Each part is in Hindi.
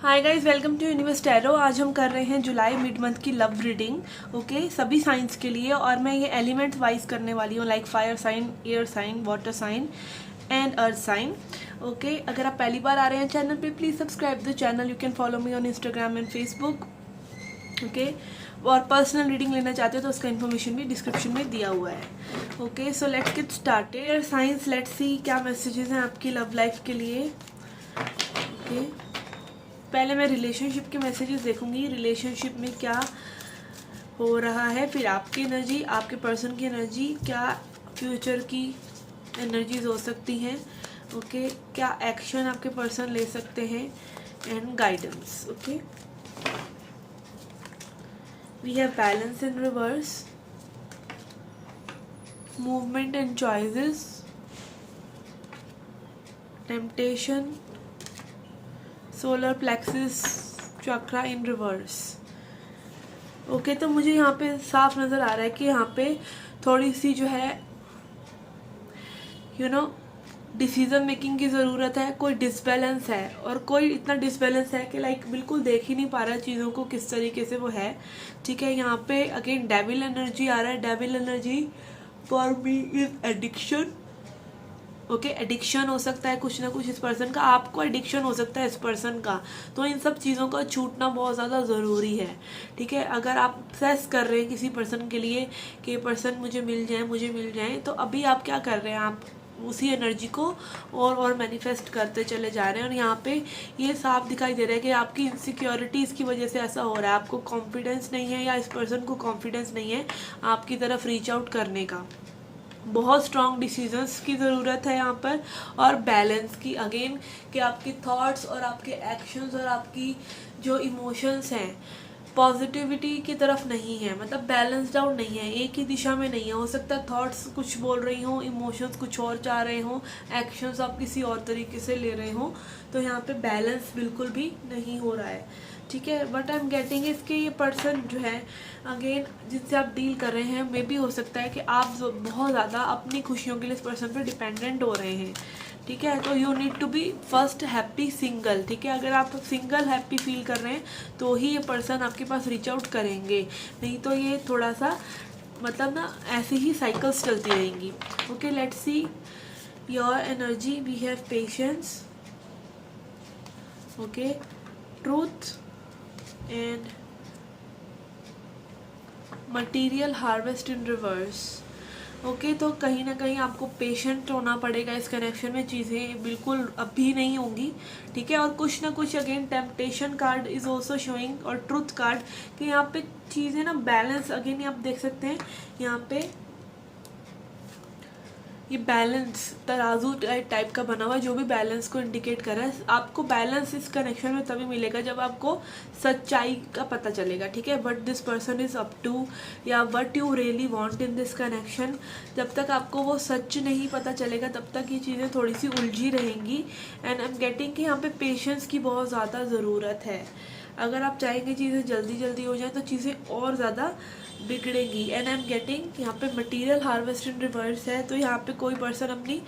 Hi guys, welcome to universe tarot. आज हम कर रहे हैं जुलाई मिड मंथ की लव रीडिंग। ओके, सभी साइंस के लिए, और मैं ये एलिमेंट वाइज करने वाली हूँ, like fire sign, air sign, water sign and earth sign. Okay, अगर आप पहली बार आ रहे हैं चैनल पे, please subscribe the channel. You can follow me on Instagram and Facebook. Okay, और पर्सनल रीडिंग लेना चाहते हो तो उसका इन्फॉर्मेशन भी डिस्क्रिप्शन में दिया हुआ है। Okay, so let's get started. Air science, let's see क्या मैसेजेस हैं आपकी लव लाइफ के लिए। ओके, पहले मैं रिलेशनशिप के मैसेजेस देखूंगी, रिलेशनशिप में क्या हो रहा है, फिर आपकी एनर्जी, आपके पर्सन की एनर्जी, क्या फ्यूचर की एनर्जीज हो सकती हैं। ओके, क्या एक्शन आपके पर्सन ले सकते हैं, and guidance. Okay, we have balance in reverse, movement and choices, temptation, solar plexus chakra in reverse. Okay, तो मुझे यहाँ पे साफ नज़र आ रहा है कि यहाँ पे थोड़ी सी जो है डिसीजन मेकिंग की ज़रूरत है। कोई डिसबैलेंस है, और कोई इतना डिसबैलेंस है कि लाइक बिल्कुल देख ही नहीं पा रहा है चीज़ों को किस तरीके से वो है। ठीक है, यहाँ पे अगेन डेविल एनर्जी आ रहा है। Devil energy for me is addiction. Okay, addiction हो सकता है कुछ ना कुछ इस पर्सन का, आपको एडिक्शन हो सकता है इस पर्सन का। तो इन सब चीज़ों का छूटना बहुत ज़्यादा ज़रूरी है। ठीक है, अगर आप सेस कर रहे हैं किसी पर्सन के लिए कि ये पर्सन मुझे मिल जाए, तो अभी आप क्या कर रहे हैं, आप उसी एनर्जी को और मैनिफेस्ट करते चले जा रहे हैं। और यहाँ पे ये साफ दिखाई दे रहा है कि आपकी इनसिक्योरिटीज़ की वजह से ऐसा हो रहा है। आपको कॉन्फिडेंस नहीं है, या इस पर्सन को कॉन्फिडेंस नहीं है आपकी तरफ रीच आउट करने का। बहुत स्ट्रॉन्ग डिसीजंस की ज़रूरत है यहाँ पर, और बैलेंस की अगेन, कि आपके थॉट्स और आपके एक्शंस और आपकी जो इमोशंस हैं पॉजिटिविटी की तरफ नहीं है, मतलब बैलेंस्ड आउट नहीं है, एक ही दिशा में नहीं है। हो सकता है थॉट्स कुछ बोल रही हों, इमोशंस कुछ और चाह रहे हों, एक्शंस आप किसी और तरीके से ले रहे हों, तो यहाँ पे बैलेंस बिल्कुल भी नहीं हो रहा है। ठीक है, बट आई एम गेटिंग इसके ये पर्सन जो है अगेन जिससे आप डील कर रहे हैं, मे भी हो सकता है कि आप बहुत ज़्यादा अपनी खुशियों के लिए इस पर्सन पे डिपेंडेंट हो रहे हैं। ठीक है, तो you need to be first happy single. ठीक है, अगर आप सिंगल हैप्पी फील कर रहे हैं तो ही ये पर्सन आपके पास रीच आउट करेंगे, नहीं तो ये थोड़ा सा मतलब ना ऐसे ही साइकिल्स चलती रहेंगी। Okay, let's see your energy. We have patience, okay, truth and material harvest in reverse. Okay, तो कहीं ना कहीं आपको पेशेंट होना पड़ेगा इस कनेक्शन में, चीज़ें बिल्कुल अभी नहीं होंगी। ठीक है, और कुछ ना कुछ again temptation card is also showing, और ट्रुथ कार्ड, कि यहाँ पे चीज़ें ना बैलेंस, अगेन आप देख सकते हैं यहाँ पे ये बैलेंस तराजू टाइप का बना हुआ है, जो भी बैलेंस को इंडिकेट कर रहा है। आपको बैलेंस इस कनेक्शन में तभी मिलेगा जब आपको सच्चाई का पता चलेगा। ठीक है, but this person is up to, या what you really want in this connection. जब तक आपको वो सच नहीं पता चलेगा तब तक ये चीज़ें थोड़ी सी उलझी रहेंगी। एंड आई एम गेटिंग कि यहाँ पे पेशेंस की बहुत ज़्यादा ज़रूरत है। अगर आप चाहेंगे चीज़ें जल्दी जल्दी हो जाए तो चीज़ें और ज़्यादा बिगड़ेगी। एंड आई एम गेटिंग यहाँ पे मटेरियल हार्वेस्ट इन रिवर्स है, तो यहाँ पे कोई पर्सन अपनी,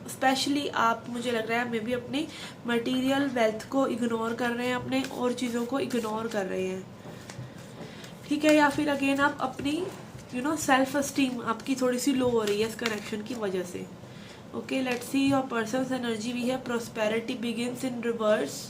स्पेशली आप, मुझे लग रहा है मे भी अपनी मटेरियल वेल्थ को इग्नोर कर रहे हैं, अपने और चीज़ों को इग्नोर कर रहे हैं। ठीक है, या फिर अगेन आप अपनी सेल्फ एस्टीम आपकी थोड़ी सी लो हो रही है इस कनेक्शन की वजह से। Okay, let's see your person's energy. We है prosperity begins in reverse,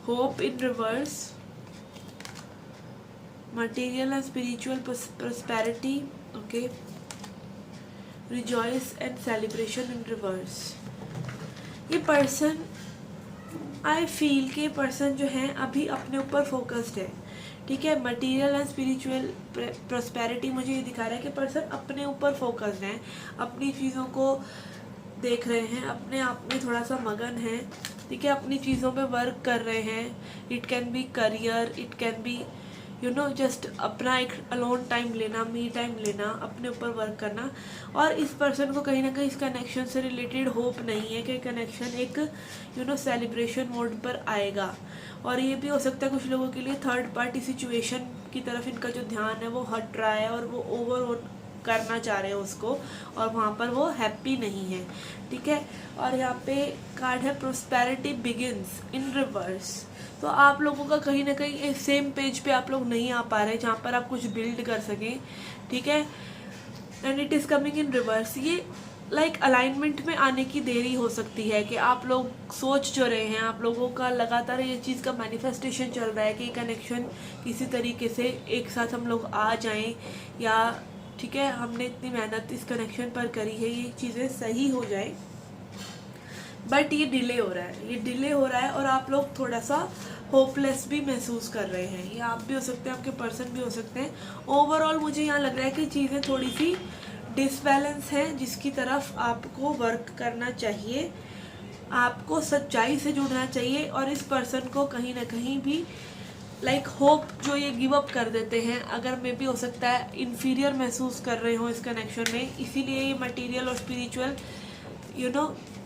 hope in reverse, material and spiritual prosperity, okay, rejoice and celebration in reverse। ये पर्सन, आई फील के पर्सन जो है अभी अपने ऊपर फोकस्ड है। ठीक है, मटेरियल एंड स्पिरिचुअल प्रॉस्पेरिटी मुझे ये दिखा रहा है कि पर्सन अपने ऊपर फोकस्ड है, अपनी चीज़ों को देख रहे हैं, अपने आप में थोड़ा सा मगन है। ठीक है, अपनी चीज़ों पे वर्क कर रहे हैं। It can be career, it can be just अपना एक अलोन टाइम लेना, मी टाइम लेना, अपने ऊपर वर्क करना। और इस पर्सन को कहीं ना कहीं इस कनेक्शन से रिलेटेड होप नहीं है कि कनेक्शन एक सेलिब्रेशन मोड पर आएगा। और ये भी हो सकता है कुछ लोगों के लिए थर्ड पार्टी सिचुएशन की तरफ इनका जो ध्यान है वो हट रहा है, और वो करना चाह रहे हो उसको, और वहाँ पर वो हैप्पी नहीं है, ठीक है। और यहाँ पे कार्ड है प्रोस्पेरिटी बिगिंस इन रिवर्स। तो आप लोगों का कहीं ना कहीं सेम पेज पे आप लोग नहीं आ पा रहे जहाँ पर आप कुछ बिल्ड कर सकें, ठीक है। And it is coming in reverse. ये लाइक अलाइनमेंट में आने की देरी हो सकती है कि आप लोग सोच जो रहे हैं, आप लोगों का लगातार ये चीज़ का मैनिफेस्टेशन चल रहा है कि कनेक्शन किसी तरीके से एक साथ हम लोग आ जाएं, या ठीक है हमने इतनी मेहनत इस कनेक्शन पर करी है, ये चीज़ें सही हो जाए, बट ये डिले हो रहा है, ये डिले हो रहा है। और आप लोग थोड़ा सा होपलेस भी महसूस कर रहे हैं, ये आप भी हो सकते हैं, आपके पर्सन भी हो सकते हैं। ओवरऑल मुझे यहाँ लग रहा है कि चीज़ें थोड़ी सी डिसबैलेंस है, जिसकी तरफ आपको वर्क करना चाहिए, आपको सच्चाई से जुड़ना चाहिए। और इस पर्सन को कहीं ना कहीं भी लाइक होप जो ये गिव अप कर देते हैं, अगर मे भी हो सकता है इन्फीरियर महसूस कर रहे हो इस कनेक्शन में, इसीलिए ये मटेरियल और स्पिरिचुअल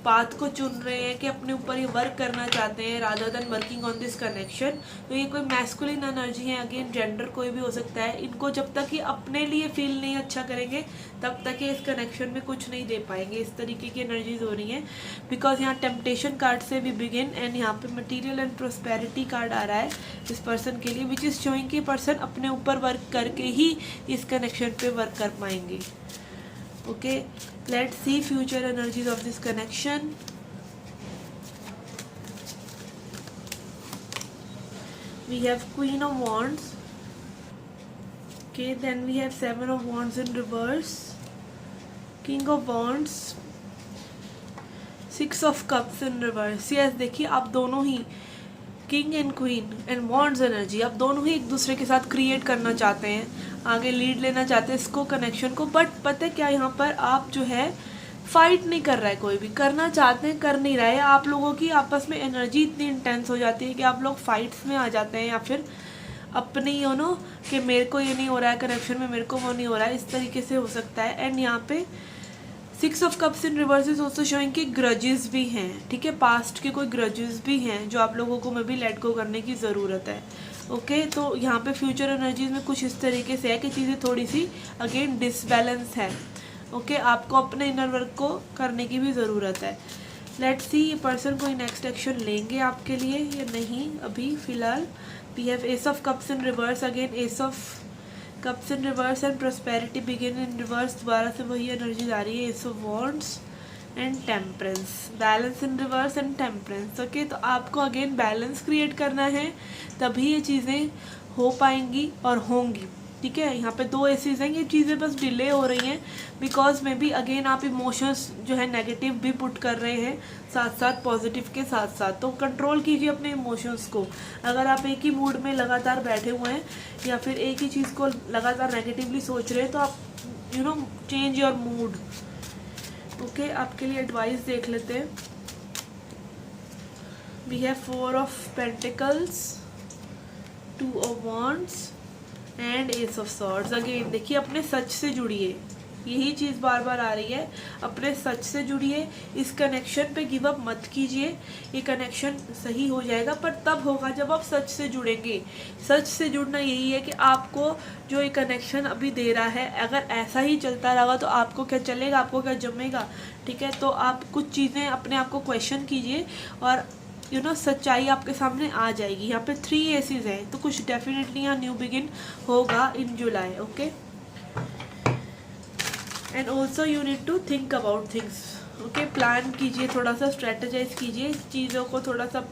पाथ को चुन रहे हैं कि अपने ऊपर ये वर्क करना चाहते हैं rather than working on this connection. तो ये कोई मैस्कुलिन एनर्जी है, अगेन जेंडर कोई भी हो सकता है। इनको जब तक ये अपने लिए फील नहीं अच्छा करेंगे तब तक ये इस कनेक्शन में कुछ नहीं दे पाएंगे, इस तरीके की एनर्जीज हो रही हैं। बिकॉज यहाँ टेम्पटेशन कार्ड से भी बिगिन एंड यहाँ पे मटीरियल एंड प्रोस्पेरिटी कार्ड आ रहा है इस पर्सन के लिए, विच इज़ शोइंग कि पर्सन अपने ऊपर वर्क करके ही इस कनेक्शन पे वर्क कर पाएंगे। Okay, let's see future energies of this connection. We have Queen of Wands. Okay, then we have Seven of Wands in reverse, King of Wands, Six of Cups in reverse. Yes, देखिए आप दोनों ही king and queen and wands energy, आप दोनों ही एक दूसरे के साथ क्रिएट करना चाहते हैं, आगे लीड लेना चाहते हैं इसको कनेक्शन को। बट पता है क्या, यहाँ पर आप जो है फाइट नहीं कर रहा है, कोई भी करना चाहते हैं कर नहीं रहा है। आप लोगों की आपस में एनर्जी इतनी इंटेंस हो जाती है कि आप लोग फाइट्स में आ जाते हैं, या फिर अपनी कि मेरे को ये नहीं हो रहा है कनेक्शन में, मेरे को वो नहीं हो रहा है, इस तरीके से हो सकता है। एंड यहाँ पे six of cups in reverse is also showing कि ग्रजेस भी हैं, ठीक है, पास्ट के कोई ग्रजेस भी हैं जो आप लोगों को में भी लेट गो करने की ज़रूरत है। ओके, तो यहाँ पे फ्यूचर एनर्जीज में कुछ इस तरीके से है कि चीज़ें थोड़ी सी अगेन डिसबैलेंस है। ओके, आपको अपने इनर वर्क को करने की भी ज़रूरत है। लेट्स सी ये पर्सन कोई नेक्स्ट एक्शन लेंगे आपके लिए या नहीं अभी फ़िलहाल। We have ace of cups in reverse, again ace of cups in reverse and prosperity begin in reverse, दोबारा से वही एनर्जी आ रही है, ace of wands and temperance, balance in reverse and temperance. Okay, तो आपको अगेन बैलेंस क्रिएट करना है, तभी ये चीज़ें हो पाएंगी और होंगी, ठीक है। यहाँ पे दो एसीज हैं, ये चीज़ें बस डिले हो रही हैं बिकॉज मे बी अगेन आप इमोशंस जो है नेगेटिव भी पुट कर रहे हैं साथ साथ पॉजिटिव के साथ साथ। तो कंट्रोल कीजिए अपने इमोशंस को। अगर आप एक ही मूड में लगातार बैठे हुए हैं या फिर एक ही चीज़ को लगातार नेगेटिवली सोच रहे हैं तो आप चेंज योर मूड। ओके, आपके लिए एडवाइस देख लेते हैं। We have 4 of pentacles, 2 of wands and ace of swords. Again देखिए अपने सच से जुड़िए, यही चीज़ बार बार आ रही है, अपने सच से जुड़िए, इस कनेक्शन पे गिव अप मत कीजिए। ये कनेक्शन सही हो जाएगा पर तब होगा जब आप सच से जुड़ेंगे। सच से जुड़ना यही है कि आपको जो ये कनेक्शन अभी दे रहा है अगर ऐसा ही चलता रहा तो आपको क्या चलेगा, आपको क्या जमेगा, ठीक है। तो आप कुछ चीज़ें अपने आप को क्वेश्चन कीजिए और सच्चाई आपके सामने आ जाएगी। यहाँ पे 3 एसीज हैं तो कुछ डेफिनेटली यहाँ न्यू बिगिन होगा in July. Okay, and also you need to think about things. Okay, plan कीजिए, थोड़ा सा स्ट्रेटेजाइज कीजिए, चीज़ों को थोड़ा सा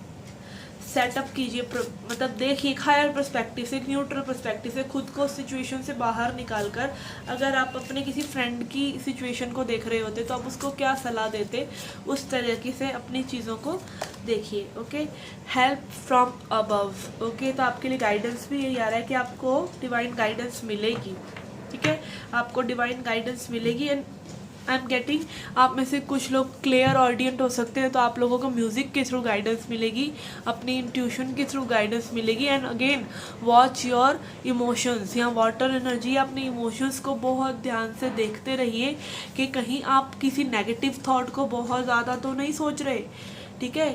सेटअप कीजिए, मतलब देखिए एक हायर पर्सपेक्टिव से, एक न्यूट्रल पर्सपेक्टिव से, खुद को सिचुएशन से बाहर निकाल कर। अगर आप अपने किसी फ्रेंड की सिचुएशन को देख रहे होते तो आप उसको क्या सलाह देते, उस तरीके से अपनी चीज़ों को देखिए। Okay, help from above. Okay, तो आपके लिए गाइडेंस भी यही आ रहा है कि आपको डिवाइन गाइडेंस मिलेगी, ठीक है, आपको डिवाइन गाइडेंस मिलेगी। एंड आई एम गेटिंग, आप में से कुछ लोग क्लियर ऑडियंट हो सकते हैं तो आप लोगों को म्यूज़िक के थ्रू गाइडेंस मिलेगी, अपनी इंट्यूशन के थ्रू गाइडेंस मिलेगी। And again watch your emotions, यहाँ वाटर एनर्जी, अपने इमोशंस को बहुत ध्यान से देखते रहिए कि कहीं आप किसी नेगेटिव थॉट को बहुत ज़्यादा तो नहीं सोच रहे, ठीक है।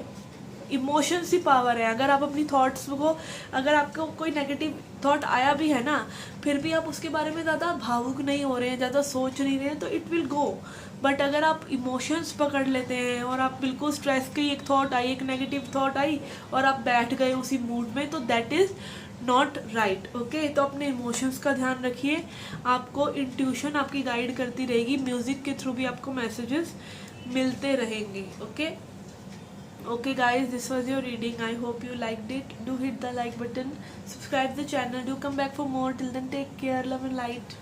इमोशंस ही पावर है। अगर आप अपनी थॉट्स को, अगर आपको कोई नेगेटिव थॉट आया भी है ना, फिर भी आप उसके बारे में ज़्यादा भावुक नहीं हो रहे हैं, ज़्यादा सोच नहीं रहे हैं, तो इट विल गो। बट अगर आप इमोशंस पकड़ लेते हैं और आप बिल्कुल स्ट्रेस की एक थॉट आई, एक नेगेटिव थॉट आई और आप बैठ गए उसी मूड में, तो that is not right. Okay, तो अपने इमोशंस का ध्यान रखिए। आपको इंट्यूशन आपकी गाइड करती रहेगी, म्यूज़िक के थ्रू भी आपको मैसेजेस मिलते रहेंगे। Okay okay guys, this was your reading. I hope you liked it. Do hit the like button, subscribe the channel, do come back for more. Till then, take care, love and light.